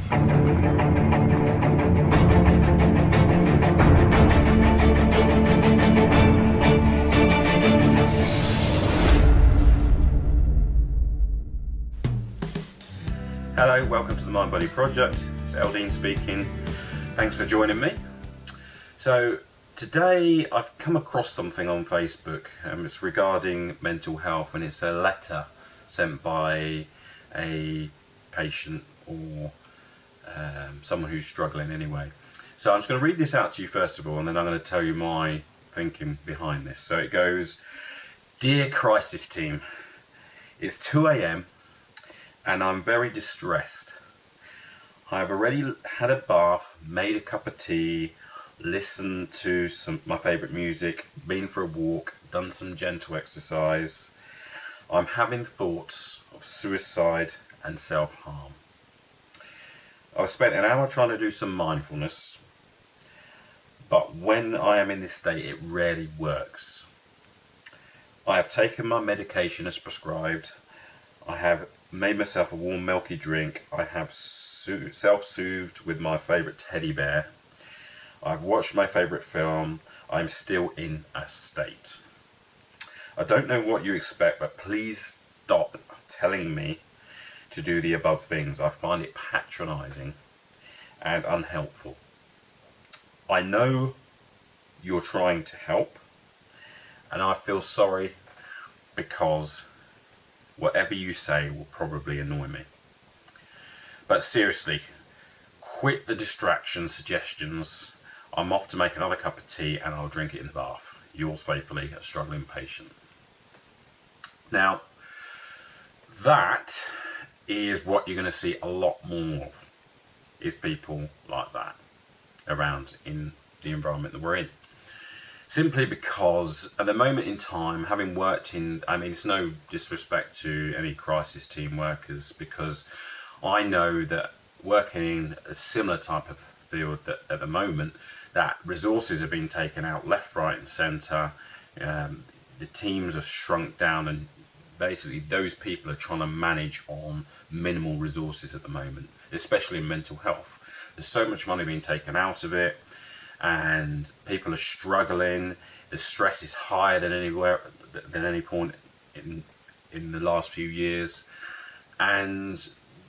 Hello, welcome to the Mind Body Project. It's Eldine speaking. Thanks for joining me. So today I've come across something on Facebook. It's regarding mental health, and it's a letter sent by a patient or someone who's struggling anyway. So I'm just going to read this out to you first of all, and then I'm going to tell you my thinking behind this. So it goes, "Dear crisis team, it's 2 a.m. and I'm very distressed. I have already had a bath, made a cup of tea, listened to my favourite music, been for a walk, done some gentle exercise. I'm having thoughts of suicide and self-harm. I've spent an hour trying to do some mindfulness, but when I am in this state, it rarely works. I have taken my medication as prescribed. I have made myself a warm milky drink. I have self-soothed with my favourite teddy bear. I've watched my favourite film. I'm still in a state. I don't know what you expect, but please stop telling me to do the above things. I find it patronising and unhelpful. I know you're trying to help, and I feel sorry because whatever you say will probably annoy me. But seriously, quit the distraction suggestions. I'm off to make another cup of tea and I'll drink it in the bath. Yours faithfully, a struggling patient." Now, that is what you're going to see a lot more of, is people like that around in the environment that we're in. Simply because at the moment in time, having worked in, it's no disrespect to any crisis team workers, because I know that working in a similar type of field that at the moment, that resources are being taken out left, right and centre. The teams are shrunk down, and basically those people are trying to manage on minimal resources at the moment, especially in mental health. There's so much money being taken out of it, and people are struggling. The stress is higher than any point in the last few years, and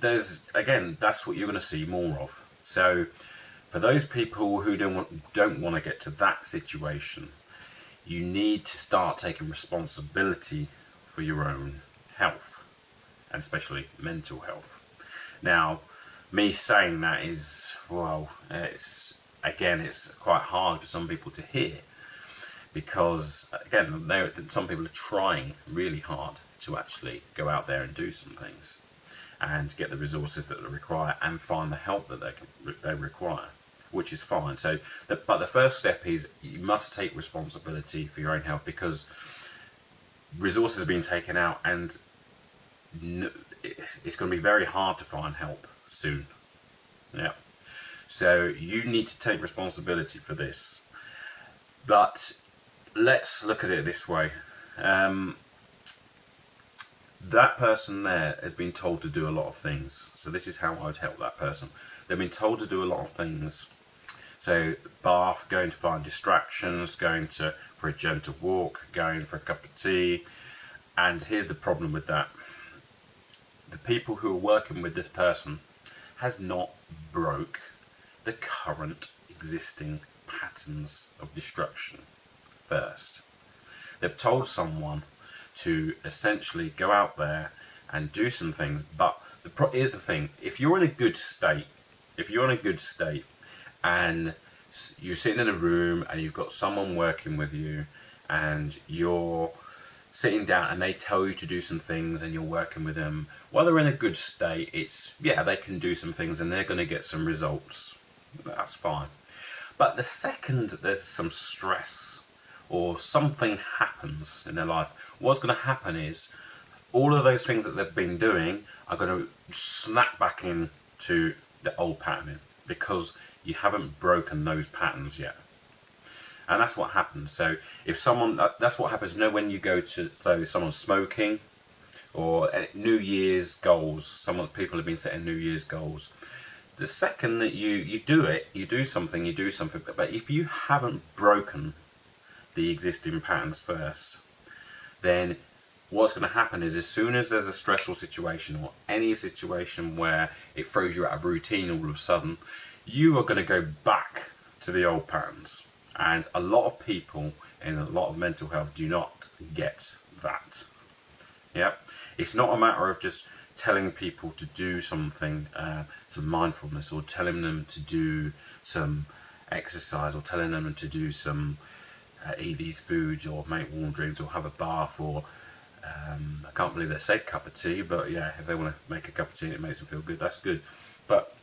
that's what you're going to see more of. So for those people who don't want to get to that situation, you need to start taking responsibility for your own health, and especially mental health. Now, me saying that is, it's quite hard for some people to hear, because again, some people are trying really hard to actually go out there and do some things and get the resources that they require and find the help that they require, which is fine. But the first step is you must take responsibility for your own health, because resources are being taken out, and it's going to be very hard to find help soon. Yeah. So you need to take responsibility for this. But let's look at it this way. That person there has been told to do a lot of things. So this is how I would help that person. They've been told to do a lot of things. So bath, going to find distractions, going for a gentle walk, going for a cup of tea. And here's the problem with that. The people who are working with this person has not broke the current existing patterns of destruction first. They've told someone to essentially go out there and do some things, but here's the thing: if you're in a good state, and you're sitting in a room and you've got someone working with you, and you're sitting down and they tell you to do some things and you're working with them, while they're in a good state, they can do some things and they're going to get some results. That's fine. But the second there's some stress or something happens in their life, what's going to happen is all of those things that they've been doing are going to snap back into the old pattern, because you haven't broken those patterns yet. And that's what happens. So if someone, that's what happens, when you go to, so someone's smoking, or New Year's goals, people have been setting New Year's goals. The second that you do it, you do something, but if you haven't broken the existing patterns first, then what's going to happen is, as soon as there's a stressful situation or any situation where it throws you out of routine all of a sudden, you are going to go back to the old patterns. And a lot of people in a lot of mental health do not get that. Yeah, it's not a matter of just telling people to do something, some mindfulness, or telling them to do some exercise, or telling them to do some eat these foods, or make warm drinks, or have a bath, or I can't believe they said cup of tea, but yeah, if they want to make a cup of tea and it makes them feel good, that's good. But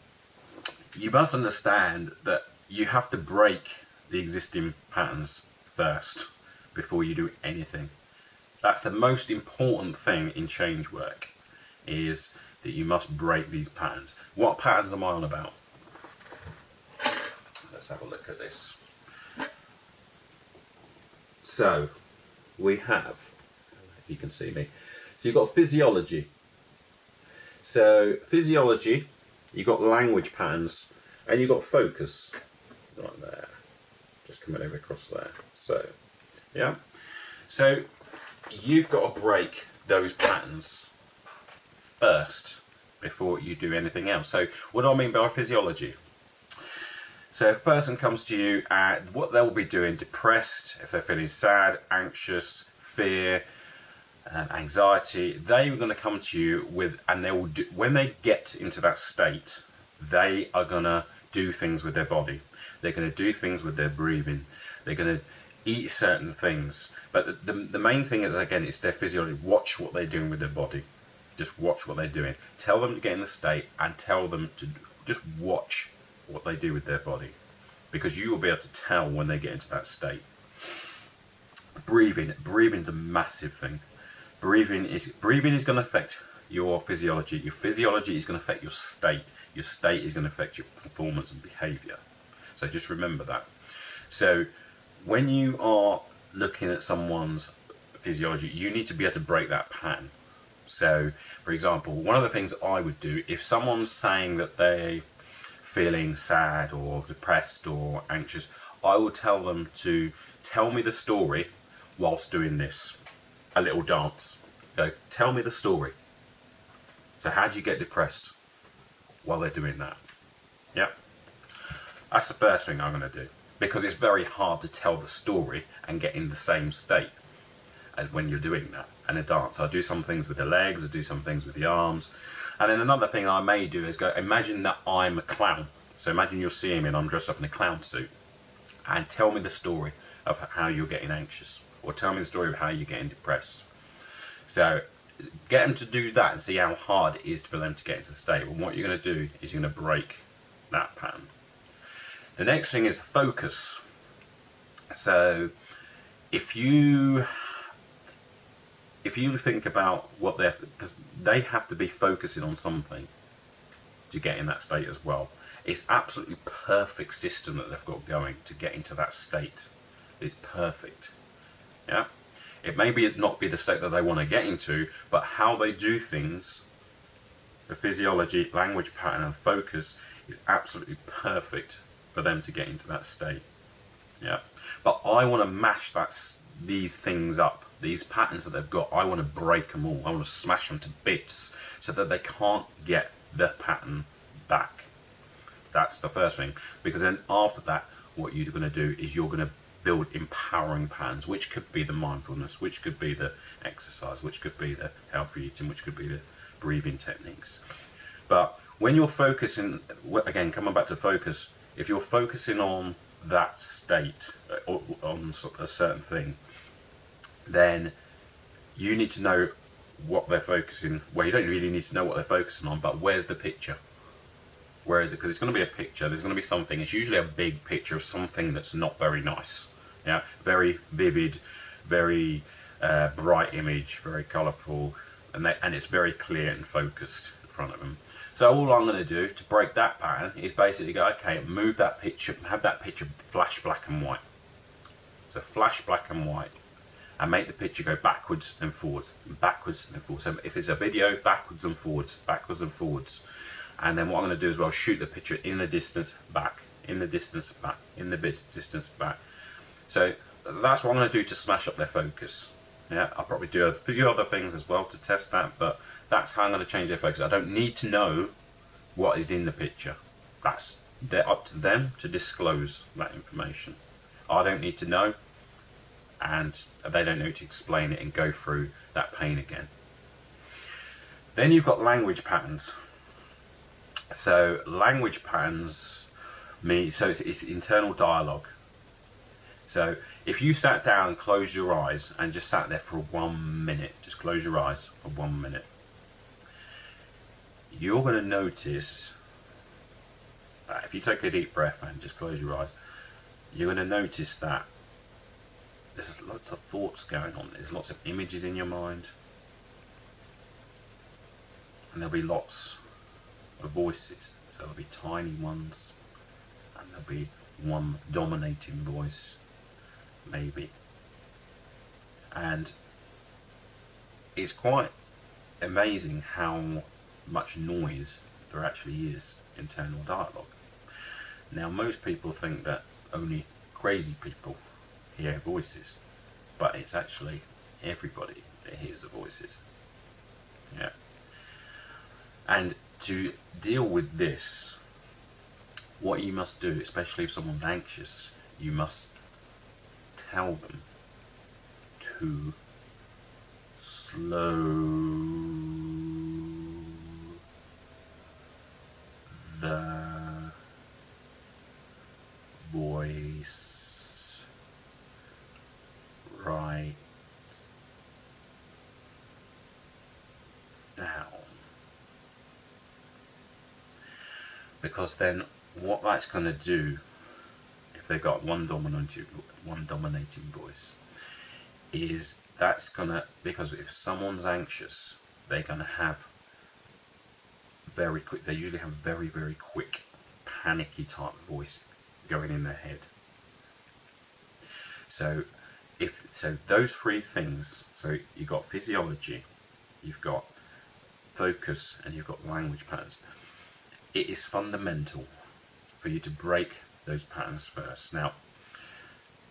you must understand that you have to break the existing patterns first before you do anything. That's the most important thing in change work, is that you must break these patterns. What patterns am I on about? Let's have a look at this. So we have, if you can see me, so you've got physiology. So physiology, you've got language patterns, and you've got focus. Right there, just coming over across there. So yeah, so you've got to break those patterns first before you do anything else. So what do I mean by physiology? So if a person comes to you, and what they'll be doing, depressed, if they're feeling sad, anxious, fear, anxiety, they're going to come to you with, and they will do, when they get into that state, they are going to do things with their body. They're going to do things with their breathing. They're going to eat certain things. But the main thing is, again, it's their physiology. Watch what they're doing with their body. Just watch what they're doing. Tell them to get in the state, and tell them to just watch what they do with their body, because you will be able to tell when they get into that state. Breathing's a massive thing. Breathing is going to affect your physiology. Your physiology is going to affect your state. Your state is going to affect your performance and behavior. So just remember that. So when you are looking at someone's physiology, you need to be able to break that pattern. So for example, one of the things I would do, if someone's saying that they feeling sad or depressed or anxious, I will tell them to tell me the story whilst doing this, a little dance. Go, tell me the story. So how do you get depressed? While they're doing that. Yep. That's the first thing I'm going to do, because it's very hard to tell the story and get in the same state as when you're doing that in a dance. I do some things with the legs, I do some things with the arms. And then another thing I may do is go, imagine that I'm a clown. So imagine you're seeing me and I'm dressed up in a clown suit. And tell me the story of how you're getting anxious. Or tell me the story of how you're getting depressed. So get them to do that and see how hard it is for them to get into the state. And what you're going to do is you're going to break that pattern. The next thing is focus. So if you think about what they're, because they have to be focusing on something to get in that state as well. It's absolutely perfect system that they've got going to get into that state. It's perfect. Yeah. It may not be the state that they want to get into, but how they do things, the physiology, language pattern and focus is absolutely perfect for them to get into that state. Yeah. But I want to mash these things up, these patterns that they've got. I want to break them all. I want to smash them to bits so that they can't get the pattern back. That's the first thing, because then after that, what you're going to do is you're going to build empowering patterns, which could be the mindfulness, which could be the exercise, which could be the healthy eating, which could be the breathing techniques. But when you're focusing, again, coming back to focus, if you're focusing on that state, or on a certain thing, then you need to know what they're focusing. Well, you don't really need to know what they're focusing on, but where's the picture? Where is it? Because it's going to be a picture. There's going to be something. It's usually a big picture of something that's not very nice. Yeah, very vivid, very bright image, very colourful, and it's very clear and focused in front of them. So all I'm going to do to break that pattern is basically go, okay, move that picture, have that picture flash black and white. So flash black and white, and make the picture go backwards and forwards, backwards and forwards. So if it's a video, backwards and forwards, backwards and forwards. And then what I'm going to do as well, shoot the picture in the distance back, in the distance back, in the distance back. So that's what I'm going to do to smash up their focus. Yeah, I'll probably do a few other things as well to test that, but that's how I'm going to change their focus. I don't need to know what is in the picture. They're up to them to disclose that information. I don't need to know, and they don't need to explain it and go through that pain again. Then you've got language patterns. So language patterns so it's internal dialogue. So if you sat down and closed your eyes and just sat there for 1 minute, just close your eyes for 1 minute, you're going to notice, if you take a deep breath and just close your eyes, you're going to notice that there's lots of thoughts going on. There's lots of images in your mind, and there'll be lots of voices. So there'll be tiny ones, and there'll be one dominating voice, maybe. And it's quite amazing how much noise there actually is in internal dialogue. Now, most people think that only crazy people hear voices, but it's actually everybody that hears the voices. Yeah. And to deal with this, what you must do, especially if someone's anxious, you must tell them to slow the voice right down. Because then what that's going to do, if they've got one dominating voice, is that's going to, because if someone's anxious, they're going to have they usually have very, very quick, panicky type voice going in their head. So those three things, so you've got physiology, you've got focus, and you've got language patterns. It is fundamental for you to break those patterns first. Now,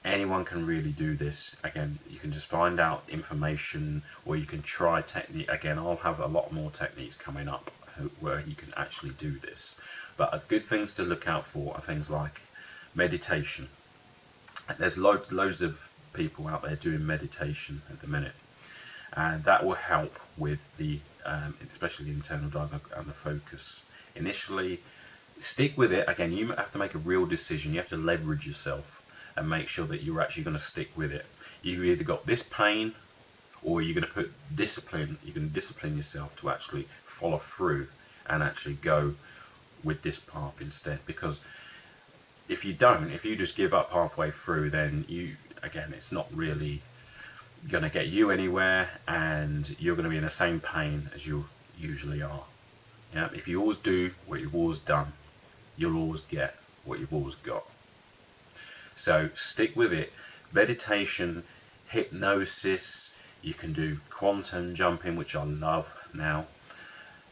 anyone can really do this. Again, you can just find out information, or you can try technique. Again, I'll have a lot more techniques coming up where you can actually do this. But good things to look out for are things like meditation. There's loads of people out there doing meditation at the minute, and that will help with the especially the internal dialogue and the focus. Initially, stick with it. Again, you have to make a real decision. You have to leverage yourself and make sure that you're actually going to stick with it. You either got this pain, or you're going to put discipline. You can discipline yourself to actually follow through and actually go with this path instead. Because if you just give up halfway through, then it's not really going to get you anywhere, and you're going to be in the same pain as you usually are. Yeah, if you always do what you've always done, you'll always get what you've always got. So stick with it. Meditation, hypnosis, you can do quantum jumping, which I love now.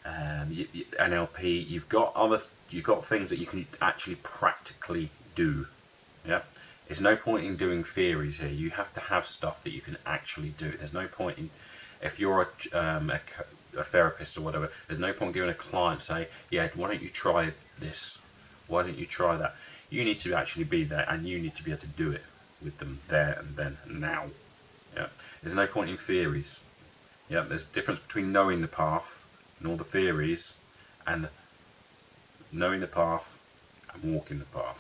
NLP, you've got things that you can actually practically do. Yeah, there's no point in doing theories here. You have to have stuff that you can actually do. There's no point in, if you're a therapist or whatever, there's no point giving a client, say, yeah, why don't you try this, why don't you try that. You need to actually be there, and you need to be able to do it with them there and then and now. Yeah, there's no point in theories. Yeah, there's a difference between knowing the path and all the theories, and knowing the path and walking the path.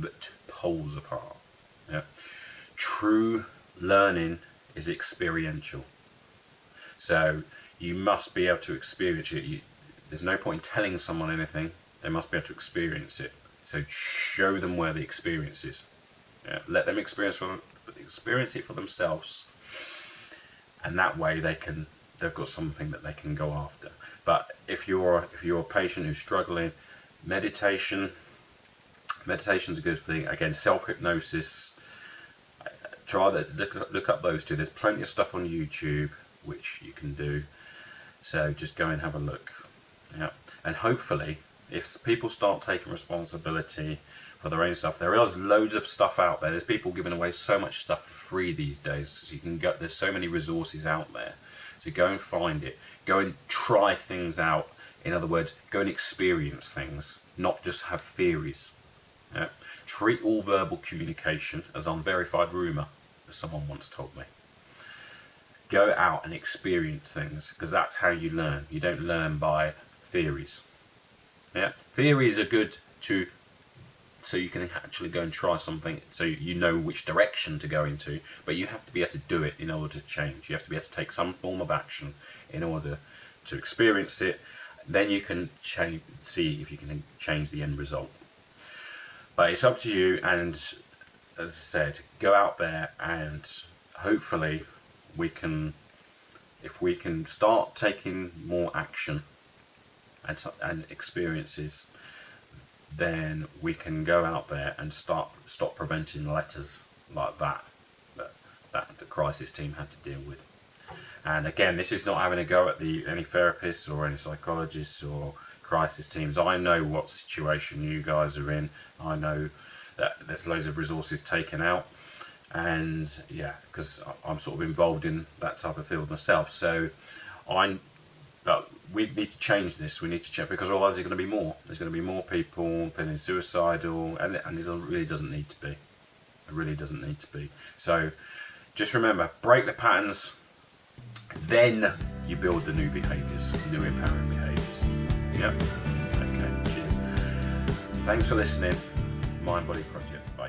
That poles apart. Yeah, true learning is experiential. So you must be able to experience it. There's no point in telling someone anything. They must be able to experience it. So show them where the experience is. Yeah, let them experience it for themselves, and that way they've got something that they can go after. But if you're a patient who's struggling, meditation's a good thing. Again, self-hypnosis. Try that. Look up those two. There's plenty of stuff on YouTube which you can do. So just go and have a look. Yeah, and hopefully If people start taking responsibility for their own stuff, there is loads of stuff out there. There's people giving away so much stuff for free these days. So you can get, there's so many resources out there. So go and find it. Go and try things out. In other words, go and experience things, not just have theories. Yeah? Treat all verbal communication as unverified rumour, as someone once told me. Go out and experience things, because that's how you learn. You don't learn by theories. Yeah, theories are good to, so you can actually go and try something, so you know which direction to go into. But you have to be able to do it in order to change. You have to be able to take some form of action in order to experience it. Then you can change, see if you can change the end result. But it's up to you. And as I said, go out there and hopefully we can, if we can start taking more action and experiences, then we can go out there and stop preventing letters like that the crisis team had to deal with. And again, this is not having a go at any therapists or any psychologists or crisis teams. I know what situation you guys are in. I know that there's loads of resources taken out, and yeah, because I'm sort of involved in that type of field myself. So but we need to change this. We need to change, because otherwise there's going to be more. There's going to be more people feeling suicidal, and it really doesn't need to be. It really doesn't need to be. So just remember, break the patterns, then you build the new behaviours, new empowering behaviours. Yep. Okay, cheers. Thanks for listening. Mind Body Project. Bye.